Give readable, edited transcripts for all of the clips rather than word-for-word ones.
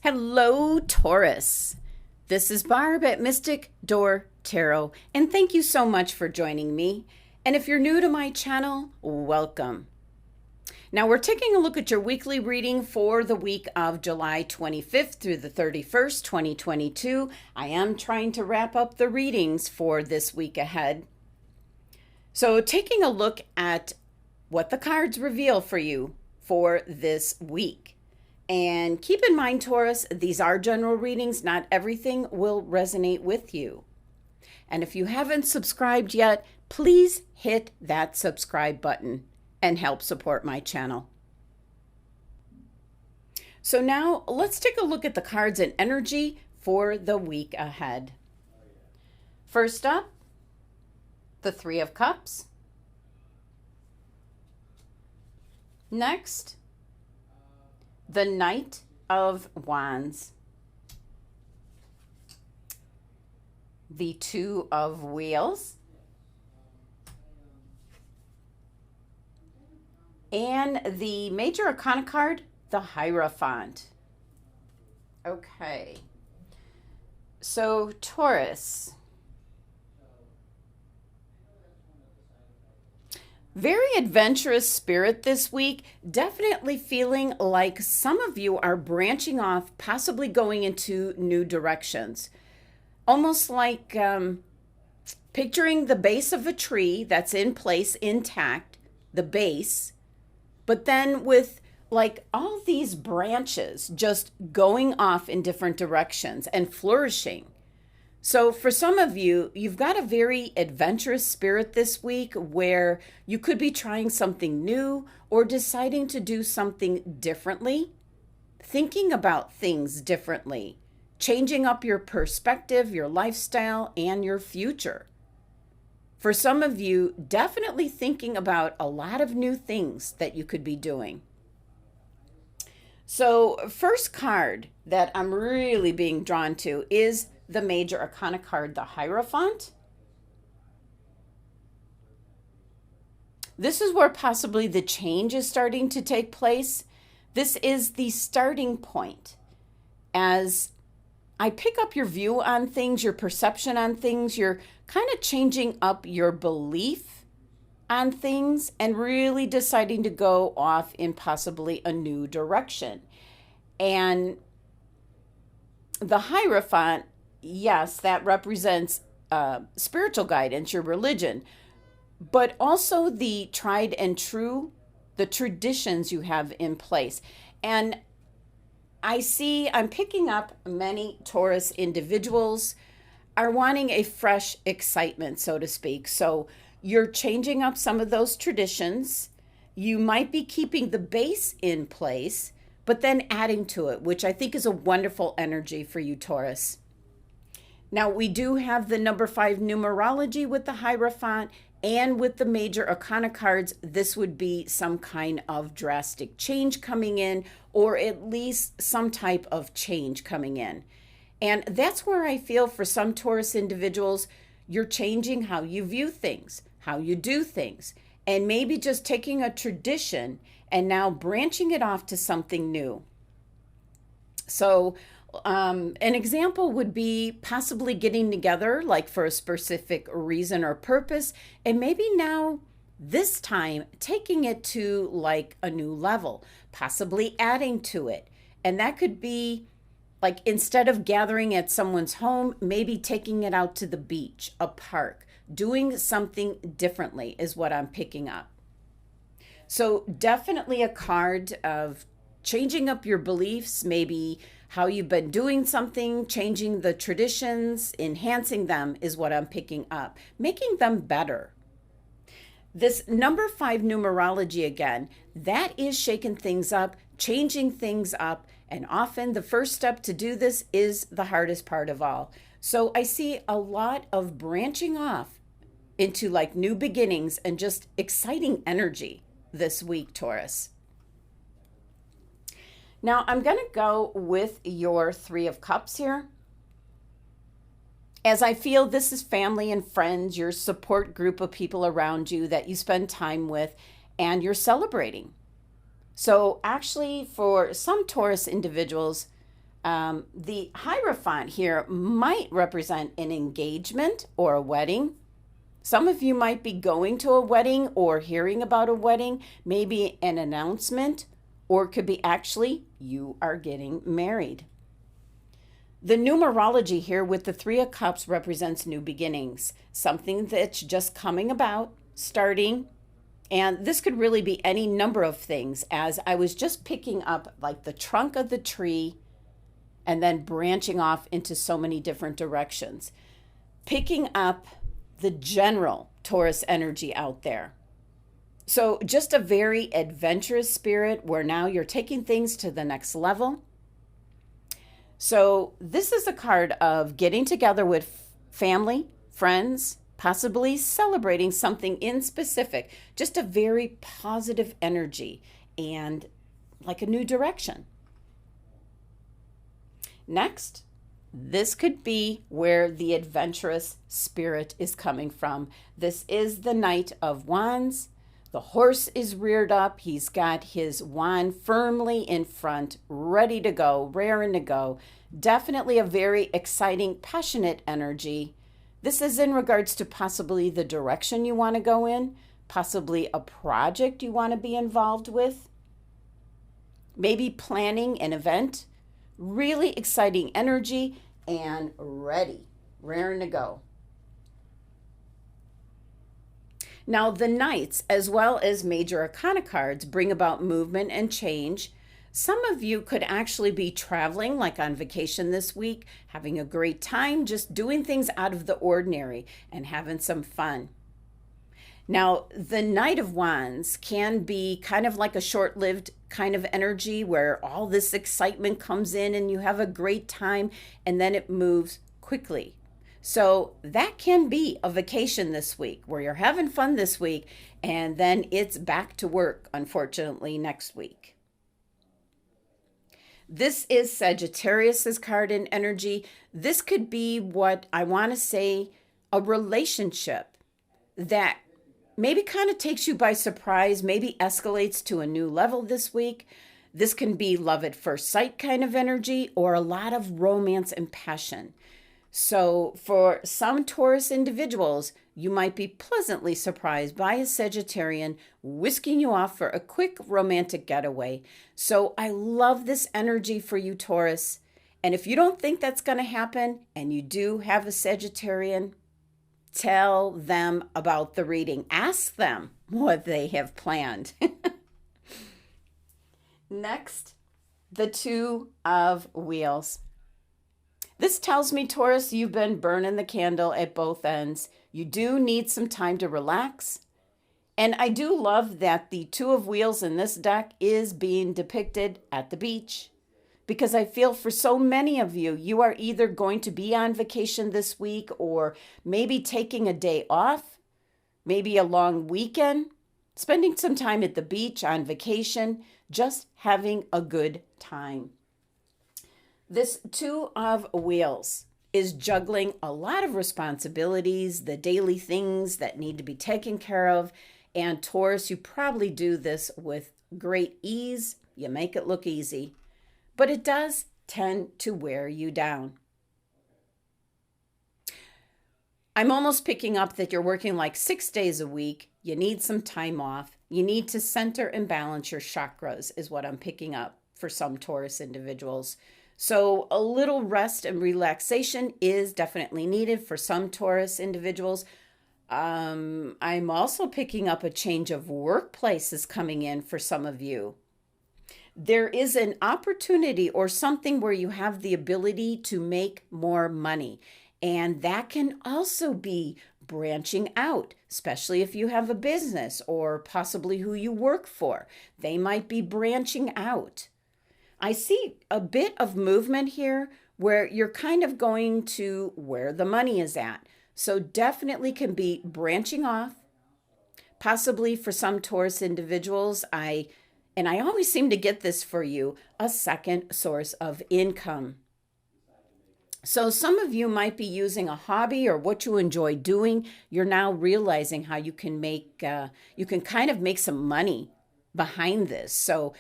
Hello, Taurus. This is Barb at Mystic Door Tarot, and thank you so much for joining me. And if you're new to my channel, welcome. Now we're taking a look at your weekly reading for the week of July 25th through the 31st, 2022. I am trying to wrap up the readings for this week ahead. So taking a look at what the cards reveal for you for this week. And keep in mind, Taurus, these are general readings. Not everything will resonate with you. And if you haven't subscribed yet, please hit that subscribe button and help support my channel. So now let's take a look at the cards and energy for the week ahead. First up, the Three of Cups. Next, the Knight of Wands, the Two of Wheels, and the Major Arcana card, the Hierophant. Okay, so Taurus. Very adventurous spirit this week. Definitely feeling like some of you are branching off, possibly going into new directions. Almost like picturing the base of a tree that's in place, intact, the base, but then with like all these branches just going off in different directions and flourishing. So for some of you, you've got a very adventurous spirit this week where you could be trying something new or deciding to do something differently, thinking about things differently, changing up your perspective, your lifestyle, and your future. For some of you, definitely thinking about a lot of new things that you could be doing. So first card that I'm really being drawn to is the Major Arcana card, the Hierophant. This is where possibly the change is starting to take place. This is the starting point. As I pick up your view on things, your perception on things, you're kind of changing up your belief on things and really deciding to go off in possibly a new direction. And the Hierophant, yes, that represents spiritual guidance, your religion, but also the tried and true, the traditions you have in place. And I'm picking up many Taurus individuals are wanting a fresh excitement, so to speak. So you're changing up some of those traditions. You might be keeping the base in place, but then adding to it, which I think is a wonderful energy for you, Taurus. Now, we do have the number 5 numerology with the Hierophant and with the Major Arcana cards. This would be some kind of drastic change coming in, or at least some type of change coming in. And that's where I feel for some Taurus individuals, you're changing how you view things, how you do things, and maybe just taking a tradition and now branching it off to something new. So, an example would be possibly getting together like for a specific reason or purpose, and maybe now this time taking it to like a new level, possibly adding to it. And that could be like instead of gathering at someone's home, maybe taking it out to the beach, a park, doing something differently is what I'm picking up. So definitely a card of changing up your beliefs, maybe how you've been doing something, changing the traditions, enhancing them is what I'm picking up, making them better. This number 5 numerology again, that is shaking things up, changing things up, and often the first step to do this is the hardest part of all. So I see a lot of branching off into like new beginnings and just exciting energy this week, Taurus. Now, I'm going to go with your Three of Cups here. As I feel this is family and friends, your support group of people around you that you spend time with, and you're celebrating. So actually, for some Taurus individuals, The Hierophant here might represent an engagement or a wedding. Some of you might be going to a wedding or hearing about a wedding, maybe an announcement, or it could be actually you are getting married. The numerology here with the Three of Cups represents new beginnings, something that's just coming about, starting. And this could really be any number of things, as I was just picking up like the trunk of the tree and then branching off into so many different directions. Picking up the general Taurus energy out there. So just a very adventurous spirit where now you're taking things to the next level. So this is a card of getting together with family, friends, possibly celebrating something in specific. Just a very positive energy and like a new direction. Next, this could be where the adventurous spirit is coming from. This is the Knight of Wands. The horse is reared up. He's got his wand firmly in front, ready to go, raring to go. Definitely a very exciting, passionate energy. This is in regards to possibly the direction you want to go in, possibly a project you want to be involved with, maybe planning an event. Really exciting energy and ready, raring to go. Now, the Knights, as well as Major Arcana cards, bring about movement and change. Some of you could actually be traveling, like on vacation this week, having a great time, just doing things out of the ordinary and having some fun. Now, the Knight of Wands can be kind of like a short-lived kind of energy where all this excitement comes in and you have a great time and then it moves quickly. So that can be a vacation this week where you're having fun this week and then it's back to work, unfortunately, next week. This is Sagittarius card in energy. This could be what I want to say, a relationship that maybe kind of takes you by surprise, maybe escalates to a new level this week. This can be love at first sight kind of energy or a lot of romance and passion. So for some Taurus individuals, you might be pleasantly surprised by a Sagittarian whisking you off for a quick romantic getaway. So I love this energy for you, Taurus. And if you don't think that's going to happen and you do have a Sagittarian, tell them about the reading. Ask them what they have planned. Next, the Two of Wheels. This tells me, Taurus, you've been burning the candle at both ends. You do need some time to relax. And I do love that the Two of Wheels in this deck is being depicted at the beach. Because I feel for so many of you, you are either going to be on vacation this week or maybe taking a day off, maybe a long weekend, spending some time at the beach on vacation, just having a good time. This Two of Wheels is juggling a lot of responsibilities, the daily things that need to be taken care of. And Taurus, you probably do this with great ease. You make it look easy. But it does tend to wear you down. I'm almost picking up that you're working like 6 days a week. You need some time off. You need to center and balance your chakras is what I'm picking up for some Taurus individuals. So a little rest and relaxation is definitely needed for some Taurus individuals. I'm also picking up a change of workplaces coming in for some of you. There is an opportunity or something where you have the ability to make more money. And that can also be branching out, especially if you have a business or possibly who you work for. They might be branching out. I see a bit of movement here where you're kind of going to where the money is at. So definitely can be branching off. Possibly for some Taurus individuals, I always seem to get this for you, a second source of income. So some of you might be using a hobby or what you enjoy doing. You're now realizing how you can kind of make some money behind this. So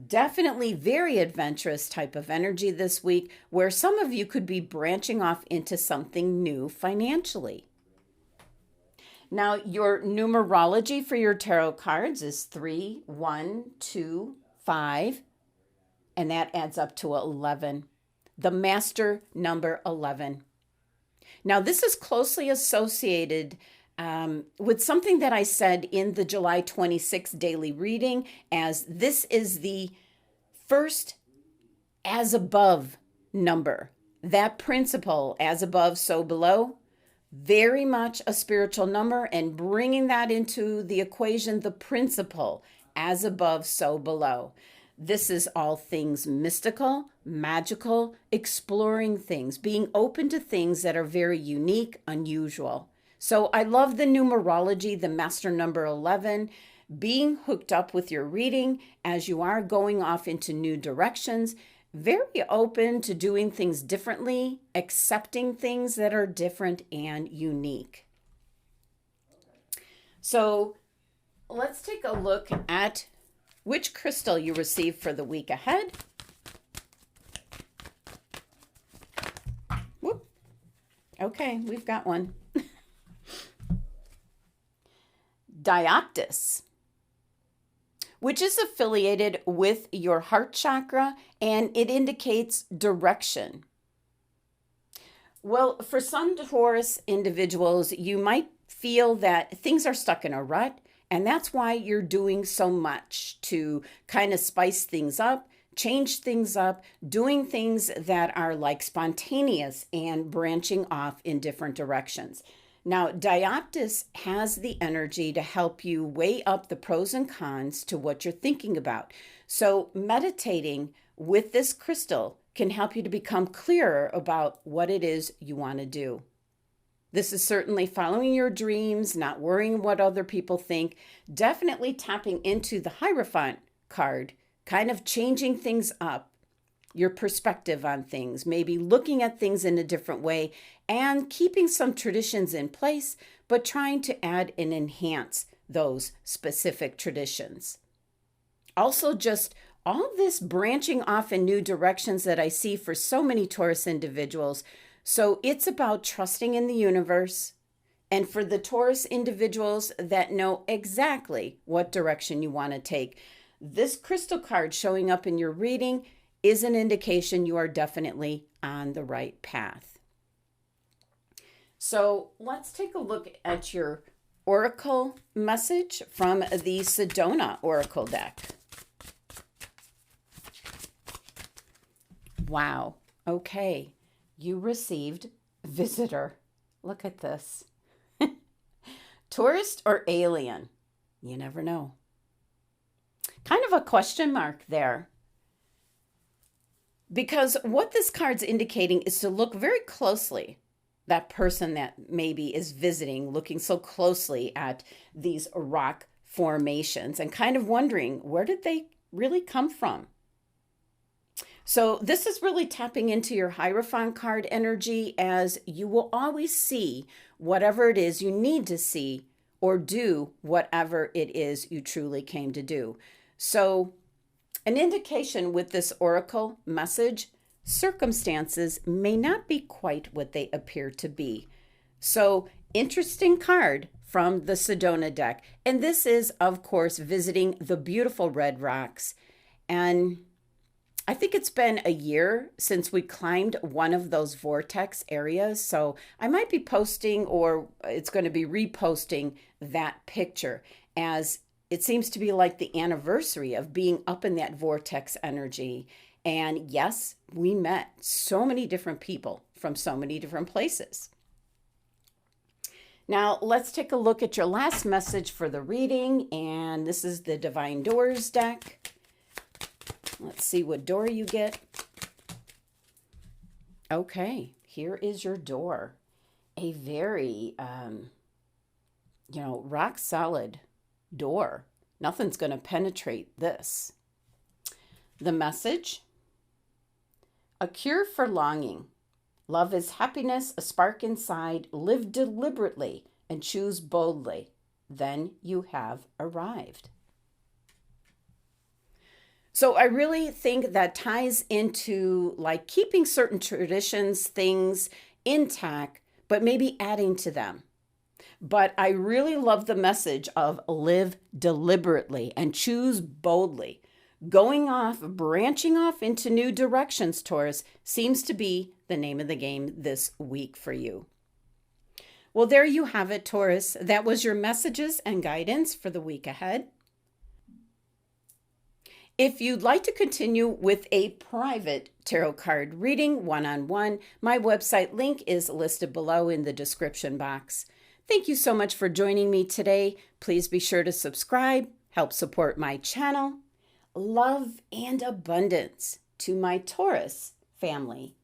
definitely very adventurous type of energy this week, where some of you could be branching off into something new financially. Now, your numerology for your tarot cards is 3, 1, 2, 5, and that adds up to 11. The master number 11. Now, this is closely associated with something that I said in the July 26th daily reading, as this is the first as above number. That principle, as above, so below, very much a spiritual number, and bringing that into the equation, the principle, as above, so below. This is all things mystical, magical, exploring things, being open to things that are very unique, unusual. So I love the numerology, the master number 11, being hooked up with your reading as you are going off into new directions, very open to doing things differently, accepting things that are different and unique. So let's take a look at which crystal you receive for the week ahead. Whoop. Okay, we've got one. Dioptis, which is affiliated with your heart chakra, and it indicates direction. Well, for some Taurus individuals, you might feel that things are stuck in a rut, and that's why you're doing so much to kind of spice things up, change things up, doing things that are like spontaneous and branching off in different directions. Now, Dioptis has the energy to help you weigh up the pros and cons to what you're thinking about. So meditating with this crystal can help you to become clearer about what it is you want to do. This is certainly following your dreams, not worrying what other people think, definitely tapping into the Hierophant card, kind of changing things up, your perspective on things, maybe looking at things in a different way, and keeping some traditions in place, but trying to add and enhance those specific traditions. Also, just all this branching off in new directions that I see for so many Taurus individuals. So it's about trusting in the universe. And for the Taurus individuals that know exactly what direction you want to take, this crystal card showing up in your reading is an indication you are definitely on the right path. So let's take a look at your oracle message from the Sedona oracle deck. Wow. Okay. You received visitor. Look at this. Tourist or alien? You never know. Kind of a question mark there. Because what this card's indicating is to look very closely. That person that maybe is visiting, looking so closely at these rock formations and kind of wondering, where did they really come from? So this is really tapping into your Hierophant card energy, as you will always see whatever it is you need to see, or do whatever it is you truly came to do. So an indication with this oracle message, circumstances may not be quite what they appear to be. So interesting card from the Sedona deck. And this is, of course, visiting the beautiful red rocks. And I think it's been a year since we climbed one of those vortex areas. So I might be posting, or it's going to be reposting that picture, as it seems to be like the anniversary of being up in that vortex energy. And yes, we met so many different people from so many different places. Now, let's take a look at your last message for the reading. And this is the Divine Doors deck. Let's see what door you get. Okay, here is your door. A very, rock solid door. Nothing's going to penetrate this. The message: a cure for longing. Love is happiness, a spark inside. Live deliberately and choose boldly. Then you have arrived. So I really think that ties into like keeping certain traditions, things intact, but maybe adding to them. But I really love the message of live deliberately and choose boldly. Going off, branching off into new directions, Taurus, seems to be the name of the game this week for you. Well, there you have it, Taurus. That was your messages and guidance for the week ahead. If you'd like to continue with a private tarot card reading one-on-one, my website link is listed below in the description box. Thank you so much for joining me today. Please be sure to subscribe, help support my channel. Love and abundance to my Taurus family.